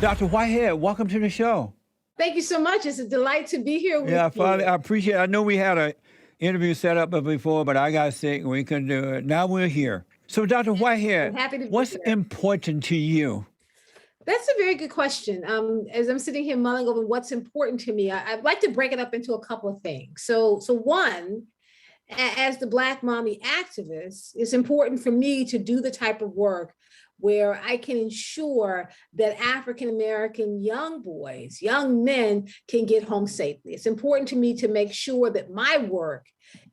Dr. Whitehead, welcome to the show. Thank you so much. It's a delight to be here with Finally, you. I appreciate it. I know we had an interview set up before, but I got sick and we couldn't do it. Now we're here. So, Dr. I'm Whitehead, happy to be what's here. important to you? That's a very good question. As I'm sitting here mulling over what's important to me, I'd like to break it up into a couple of things. So one, as the Black mommy activist, it's important for me to do the type of work where I can ensure that African American young boys, young men can get home safely. It's important to me to make sure that my work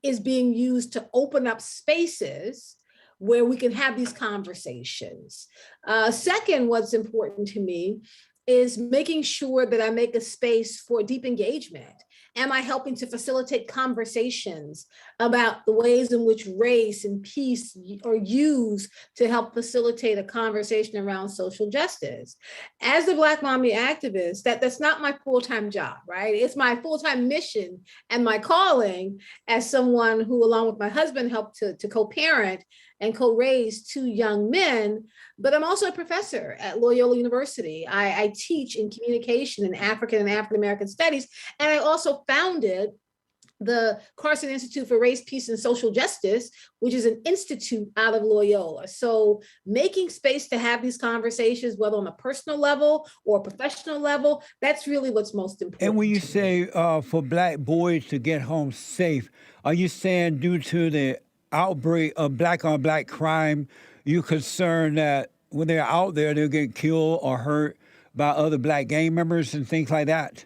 is being used to open up spaces where we can have these conversations. Second, what's important to me is making sure that I make a space for deep engagement. Am I helping to facilitate conversations about the ways in which race and peace are used to help facilitate a conversation around social justice? As a Black mommy activist, that's not my full-time job, right? It's my full-time mission and my calling as someone who, along with my husband, helped to co-parent and co-raise two young men, but I'm also a professor at Loyola University. I teach in communication in African and African-American studies, and I also founded the Carson Institute for Race, Peace, and Social Justice, which is an institute out of Loyola. So making space to have these conversations, whether on a personal level or a professional level, that's really what's most important. And when you say for Black boys to get home safe, are you saying due to the outbreak of Black on Black crime, you concerned that when they're out there, they'll get killed or hurt by other Black gang members and things like that?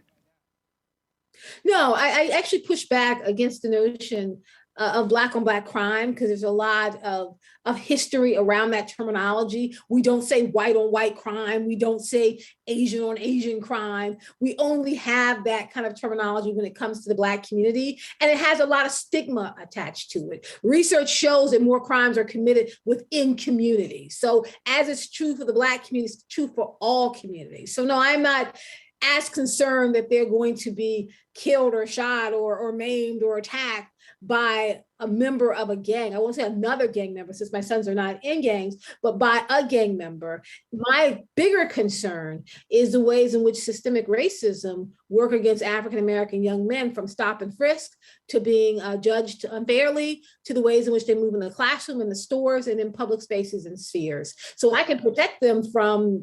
No, I actually push back against the notion of Black on Black crime because there's a lot of history around that terminology. We don't say white on white crime. We don't say Asian on Asian crime. We only have that kind of terminology when it comes to the Black community, and it has a lot of stigma attached to it. Research shows that more crimes are committed within communities. So as it's true for the Black community, it's true for all communities. So no, I'm not as concerned that they're going to be killed or shot or maimed or attacked by a member of a gang. I won't say another gang member since my sons are not in gangs, but by a gang member. My bigger concern is the ways in which systemic racism work against African-American young men, from stop and frisk to being judged unfairly, to the ways in which they move in the classroom, in the stores, and in public spaces and spheres. So I can protect them from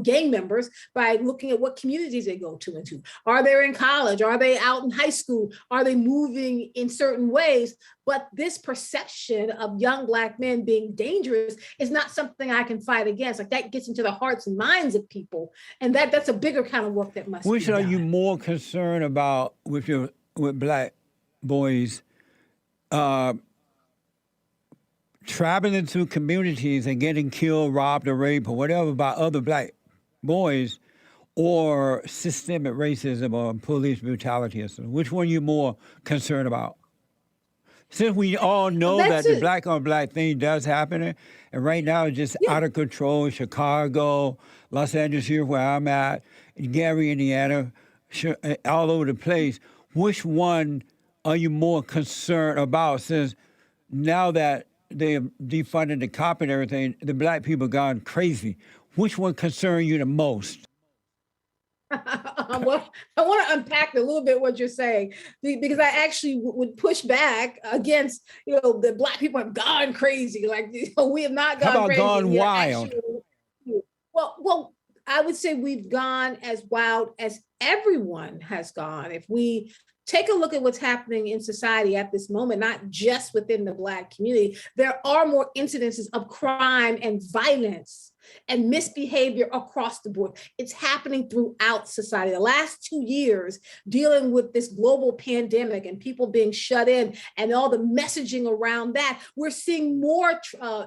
gang members by looking at what communities they go to into. Are they in college? Are they out in high school? Are they moving in certain ways? But this perception of young Black men being dangerous is not something I can fight against. Like, that gets into the hearts and minds of people. And that's a bigger kind of work that must be done. Which are you more concerned about with Black boys traveling through communities and getting killed, robbed, or raped, or whatever by other Black boys, or systemic racism or police brutality or something? Which one are you more concerned about? Since we all know that the Black on Black thing does happen, and right now it's just out of control. Chicago, Los Angeles, here where I'm at, Gary, Indiana, all over the place. Which one are you more concerned about? Since now that they're defunding the cop and everything, the Black people gone crazy. Which one concerns you the most? Well, I want to unpack a little bit what you're saying, because I actually would push back against, the Black people have gone crazy. Like, we have not gone crazy. How about gone wild? Well, I would say we've gone as wild as everyone has gone. If we take a look at what's happening in society at this moment, not just within the Black community, there are more incidences of crime and violence and misbehavior across the board. It's happening throughout society. The last 2 years, dealing with this global pandemic and people being shut in and all the messaging around that, we're seeing more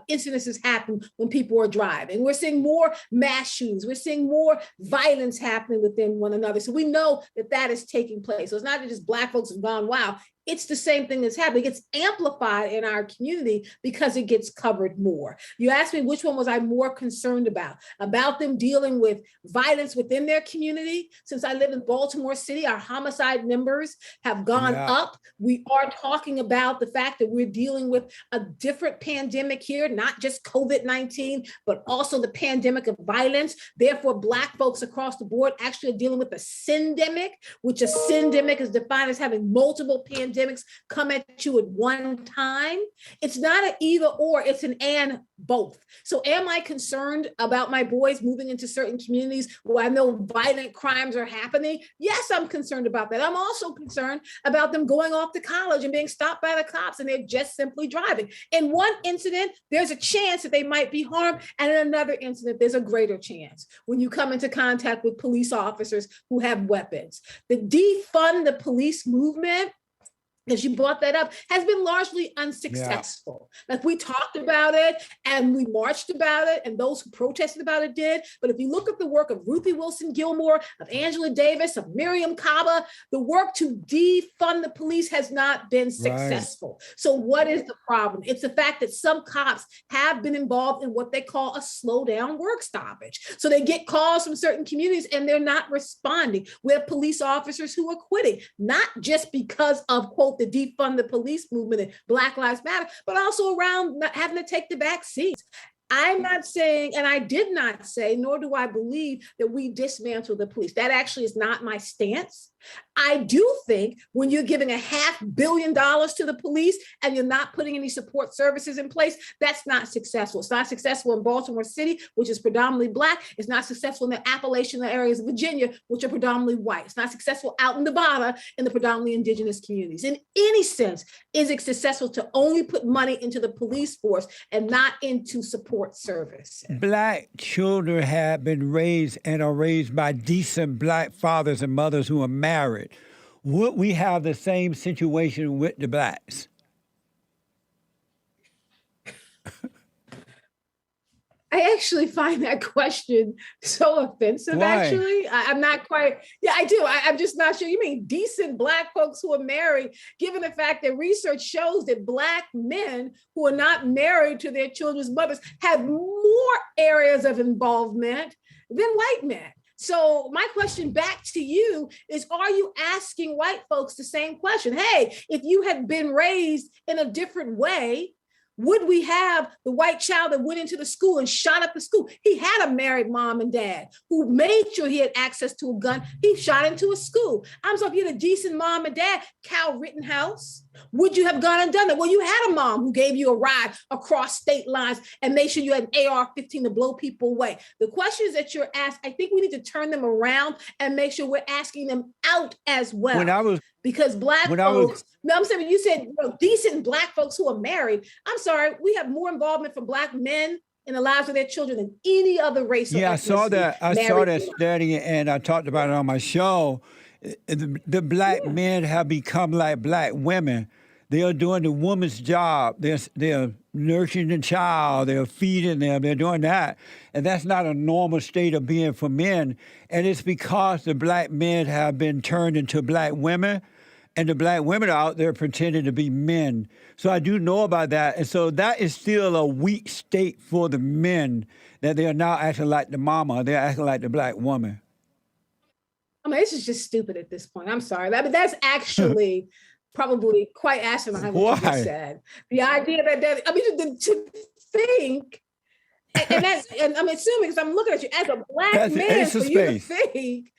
incidences happen when people are driving. We're seeing more mass shootings. We're seeing more violence happening within one another. So we know that is taking place. So it's not that just Black folks have gone wild. it's the same thing that's happening. It's amplified in our community because it gets covered more. You asked me which one was I more concerned about them dealing with violence within their community. Since I live in Baltimore City, our homicide numbers have gone up. We are talking about the fact that we're dealing with a different pandemic here, not just COVID-19, but also the pandemic of violence. Therefore, Black folks across the board actually are dealing with a syndemic, which a syndemic is defined as having multiple pandemics come at you at one time. It's not an either or, it's an and both. So am I concerned about my boys moving into certain communities where I know violent crimes are happening? Yes, I'm concerned about that. I'm also concerned about them going off to college and being stopped by the cops and they're just simply driving. In one incident, there's a chance that they might be harmed, and in another incident, there's a greater chance when you come into contact with police officers who have weapons. The defund the police movement, as you brought that up, has been largely unsuccessful. Like, we talked about it and we marched about it, and those who protested about it did. But if you look at the work of Ruthie Wilson Gilmore, of Angela Davis, of Miriam Kaba, the work to defund the police has not been successful. Right. So what is the problem? It's the fact that some cops have been involved in what they call a slow down work stoppage. So they get calls from certain communities and they're not responding. We have police officers who are quitting, not just because of, quote, the defund the police movement and Black Lives Matter, but also around not having to take the back seats. I'm not saying, and I did not say, nor do I believe that we dismantle the police. That actually is not my stance. I do think when you're giving $500 million to the police and you're not putting any support services in place, that's not successful. It's not successful in Baltimore City, which is predominantly Black. It's not successful in the Appalachian areas of Virginia, which are predominantly white. It's not successful out in Nevada in the predominantly indigenous communities. In any sense, is it successful to only put money into the police force and not into support service? Black children have been raised and are raised by decent Black fathers and mothers who are married. Would we have the same situation with the Blacks? I actually find that question so offensive. Why? Actually, I'm not quite. Yeah, I do. I'm just not sure. You mean decent Black folks who are married, given the fact that research shows that Black men who are not married to their children's mothers have more areas of involvement than white men. So my question back to you is, are you asking white folks the same question? Hey, if you had been raised in a different way, would we have the white child that went into the school and shot up the school? He had a married mom and dad who made sure he had access to a gun. He shot into a school. I'm sorry, if you had a decent mom and dad, Cal Rittenhouse, would you have gone and done that? Well, you had a mom who gave you a ride across state lines and made sure you had an AR-15 to blow people away. The questions that you're asked, I think we need to turn them around and make sure we're asking them out as well. Because Black folks, no, I'm saying, you said, decent Black folks who are married. I'm sorry, we have more involvement from Black men in the lives of their children than any other race. Yeah, I saw that study, and I talked about it on my show. The Black men have become like Black women. They are doing the woman's job. They're nurturing the child. They're feeding them. They're doing that. And that's not a normal state of being for men. And it's because the Black men have been turned into Black women, and the Black women are out there pretending to be men. So I do know about that. And so that is still a weak state for the men, that they are now acting like the mama. They're acting like the Black woman. I mean, this is just stupid at this point. I'm sorry. That's actually probably quite asinine what you just said. The idea that I mean, to think, and I'm assuming, because I'm looking at you as a Black man, for you to think,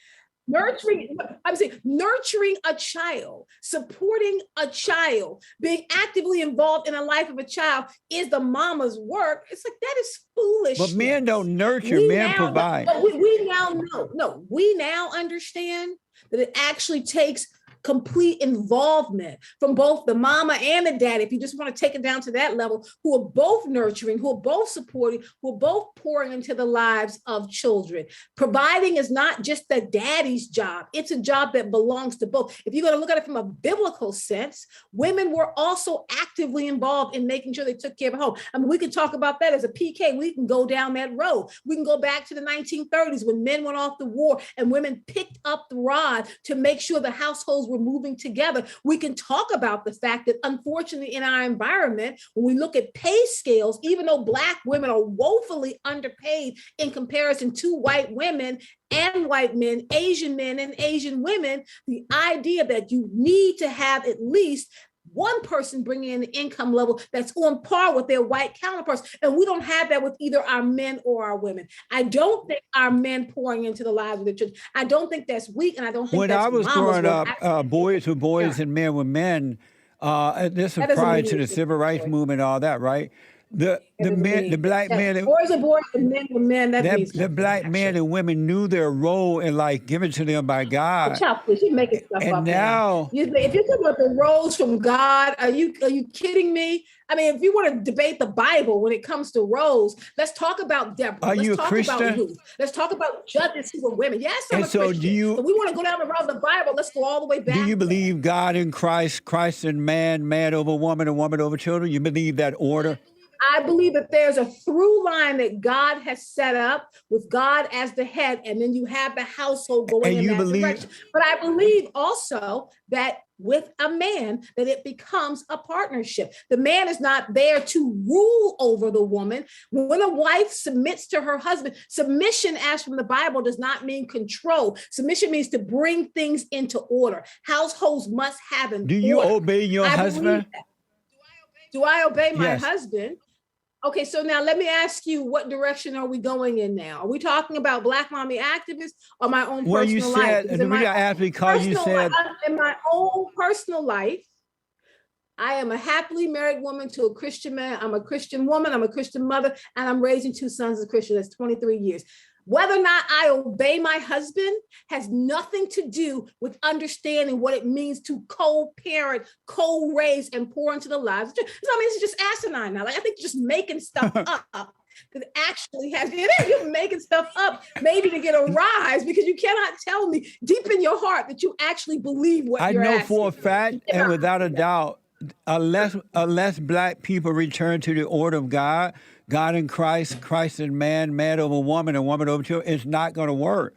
nurturing a child, supporting a child, being actively involved in the life of a child is the mama's work. It's like, that is foolish. But men don't nurture, men provide. But we now know, we now understand that it actually takes complete involvement from both the mama and the dad, if you just want to take it down to that level, who are both nurturing, who are both supporting, who are both pouring into the lives of children. Providing is not just the daddy's job. It's a job that belongs to both. If you're going to look at it from a biblical sense, women were also actively involved in making sure they took care of home. I mean, we can talk about that as a PK. We can go down that road. We can go back to the 1930s when men went off to war and women picked up the rod to make sure the households were we're moving together. We can talk about the fact that unfortunately in our environment, when we look at pay scales, even though Black women are woefully underpaid in comparison to white women and white men, and Asian women, the idea that you need to have at least one person bringing in an income level that's on par with their white counterparts. And we don't have that with either our men or our women. I don't think our men pouring into the lives of the children, I don't think that's weak, and I don't think When that's I was mama's growing work. up, boys were boys and men were men. This was That doesn't prior mean to the anything, civil rights boy. movement, all that, right? The That doesn't men, mean the black that men, boys are boys and men are men. That means the nothing, black men actually. and women knew their role in life given to them by Oh, God. child, please, you're making stuff And up now. now, If you're talking about the roles from God, are you kidding me? I mean, if you want to debate the Bible when it comes to roles, let's talk about Deborah. are Let's you a talk about Christian? Ruth. Let's talk about judges who were women. Yes, I'm And a so Christian. If we want to go down the road of the Bible, let's go all the way back. do you there. believe God in Christ, Christ in man, man over woman, and woman over children? You believe that order? I believe that there's a through line that God has set up with God as the head, and then you have the household going And in you that believe- direction. But I believe also that with a man, that it becomes a partnership. The man is not there to rule over the woman. When a wife submits to her husband, submission, as from the Bible, does not mean control. Submission means to bring things into order. Households must have an Do you order. obey your I husband? believe that. Do I obey my Yes. husband? Okay, so now let me ask you, what direction are we going in now? Are we talking about Black mommy activists or my own Well, personal you life? said, Because the in my reason I asked because you personal said, in my own personal life, I am a happily married woman to a Christian man. I'm a Christian woman, I'm a Christian mother, and I'm raising two sons as Christian. That's 23 years. Whether or not I obey my husband has nothing to do with understanding what it means to co-parent, co-raise, and pour into the lives. I mean, it's just asinine now. Like, I think you're just making stuff up that actually has, you're making stuff up maybe to get a rise, because you cannot tell me deep in your heart that you actually believe what I you're know asking. for a fact You and cannot. without a doubt, unless Black people return to the order of God, God in Christ, Christ in man, man over woman, and woman over children, it's not going to work.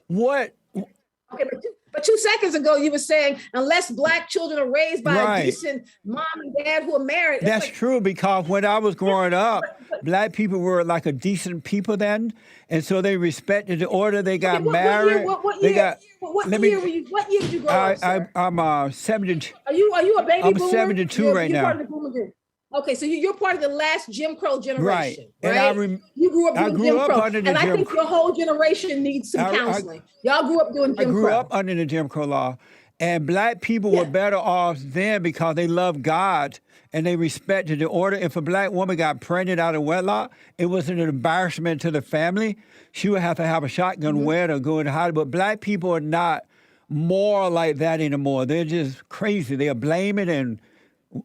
What? Okay, but 2 seconds ago you were saying unless Black children are raised by Right. a decent mom and dad who are married. it's That's like, true, because when I was growing up, Black people were like a decent people then, and so they respected the order. They got okay, married. What They year? got. What let me- year were you? What year did you grow up, sir? I'm 72. Are you a baby I'm boomer? 72 right you're now. Part of the boomer generation. Okay, so you're part of the last Jim Crow generation, And right? You grew up I doing grew Jim up Crow, under the and I Jim think your whole generation needs some I- counseling. Y'all grew up doing I Jim grew Crow. up under the Jim Crow law, and Black people Yeah. were better off then because they loved God and they respected the order. If a Black woman got pregnant out of wedlock, it was an embarrassment to the family. She would have to have a shotgun wet or go and hide. But Black people are not more like that anymore. They're just crazy. They are blaming and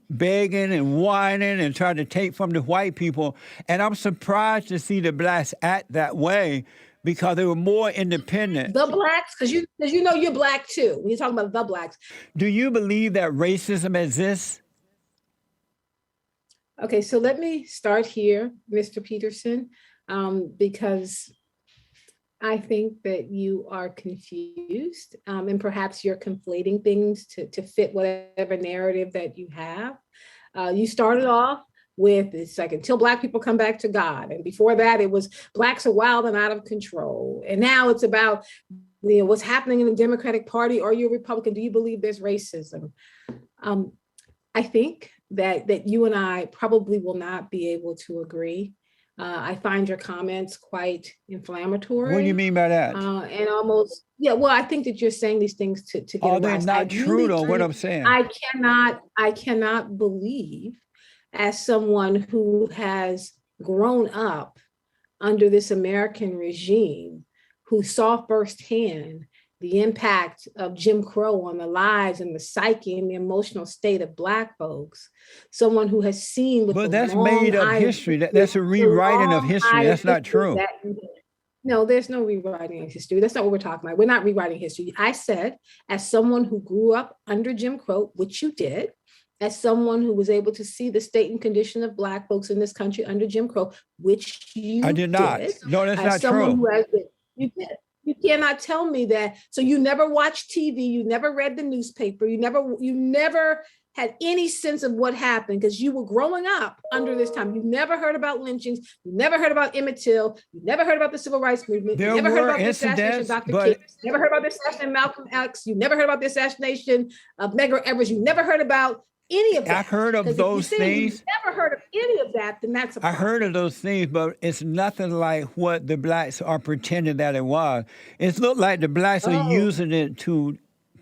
begging and whining and trying to take from the white people. And I'm surprised to see the Blacks act that way because they were more independent. The Blacks, because you know you're Black too. When you're talking about the Blacks. Do you believe that racism exists? Okay, so let me start here, Mr. Peterson, because I think that you are confused, and perhaps you're conflating things to fit whatever narrative that you have. You started off with, it's like, until Black people come back to God. And before that, it was Blacks are wild and out of control. And now it's about, what's happening in the Democratic Party. Are you a Republican? Do you believe there's racism? I think that you and I probably will not be able to agree. I find your comments quite inflammatory. What do you mean by that? And almost, well, I think that you're saying these things to get Are a they rise. not I true really though, what do- I'm saying? I cannot believe, as someone who has grown up under this American regime, who saw firsthand the impact of Jim Crow on the lives and the psyche and the emotional state of Black folks, someone who has seen with But the that's long made up eye- history. That's a the rewriting of long history. eye That's not history true. No, there's no rewriting of history. That's not what we're talking about. We're not rewriting history. I said, as someone who grew up under Jim Crow, which you did, as someone who was able to see the state and condition of Black folks in this country under Jim Crow, which you I did not. No, that's as not someone true. who has been, you did. cannot tell me that. So you never watched TV, you never read the newspaper, you never had any sense of what happened because you were growing up under this time. You never heard about lynchings. You never heard about Emmett Till. You never heard about the civil rights movement. There You never heard were about the assassination of incidents, Dr. but King. You never heard about the assassination of Malcolm X. You never heard about the assassination of Medgar Evers. You never heard about any of that. I've heard of 'Cause if those you say things. You never heard of any of that, then that's a I problem. heard of those things, but it's nothing like what the blacks are pretending that it was. It's looked like the blacks are Oh. using it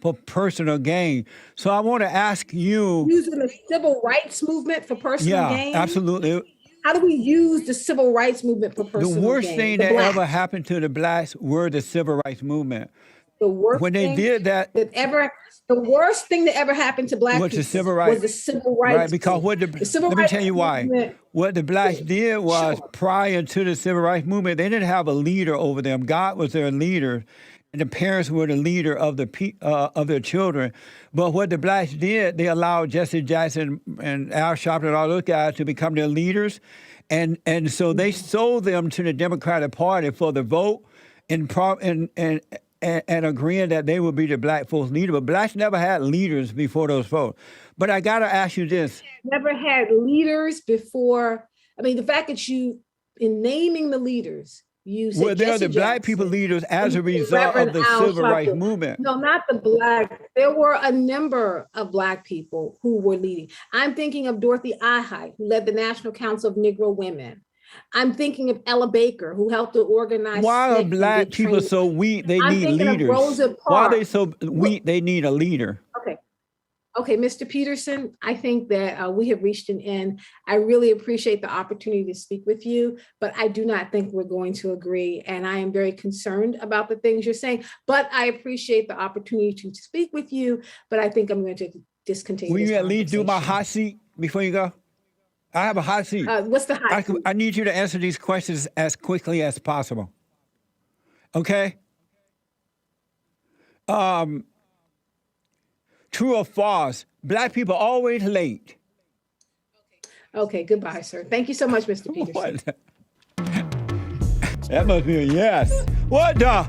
for personal gain. So I want to ask you, Using the civil rights movement for personal yeah, gain. absolutely. How do we use the civil rights movement for personal The gain? worst thing The that blacks. ever happened to the blacks were the civil rights movement. The worst When they thing did that, the worst thing that ever happened to black was the people civil rights, was the civil rights. right? Because what movement. The civil let me rights tell you why. movement- What the blacks did was Sure. prior to the civil rights movement, they didn't have a leader over them. God was their leader, and the parents were the leader of of their children. But what the blacks did, they allowed Jesse Jackson and Al Sharpton and all those guys to become their leaders, and so they sold them to the Democratic Party for the vote, and agreeing that they would be the black folks' leader. But blacks never had leaders before those votes. But I got to ask you this. Never had leaders before. I mean, the fact that in naming the leaders, you said Well, they're Jesse the black Jackson, people leaders as a and result of Reverend the Al civil rights Sharpton. movement. No, not the black. There were a number of black people who were leading. I'm thinking of Dorothy Ahide, who led the National Council of Negro Women. I'm thinking of Ella Baker, who helped to organize. Why are SNCC and black did people training. so weak they I'm need thinking of leaders? Rosa Why are they Parks. so weak they need a leader? Okay, Mr. Peterson, I think that we have reached an end. I really appreciate the opportunity to speak with you, but I do not think we're going to agree. And I am very concerned about the things you're saying, but I appreciate the opportunity to speak with you, but I think I'm going to discontinue. Will this you at least do my conversation. hot seat before you go? I have a hot seat. What's the hot seat? I need you to answer these questions as quickly as possible. Okay? True or false? Black people always late. Okay, goodbye, sir. Thank you so much, Mr. Peterson. What? That must be a yes. What the?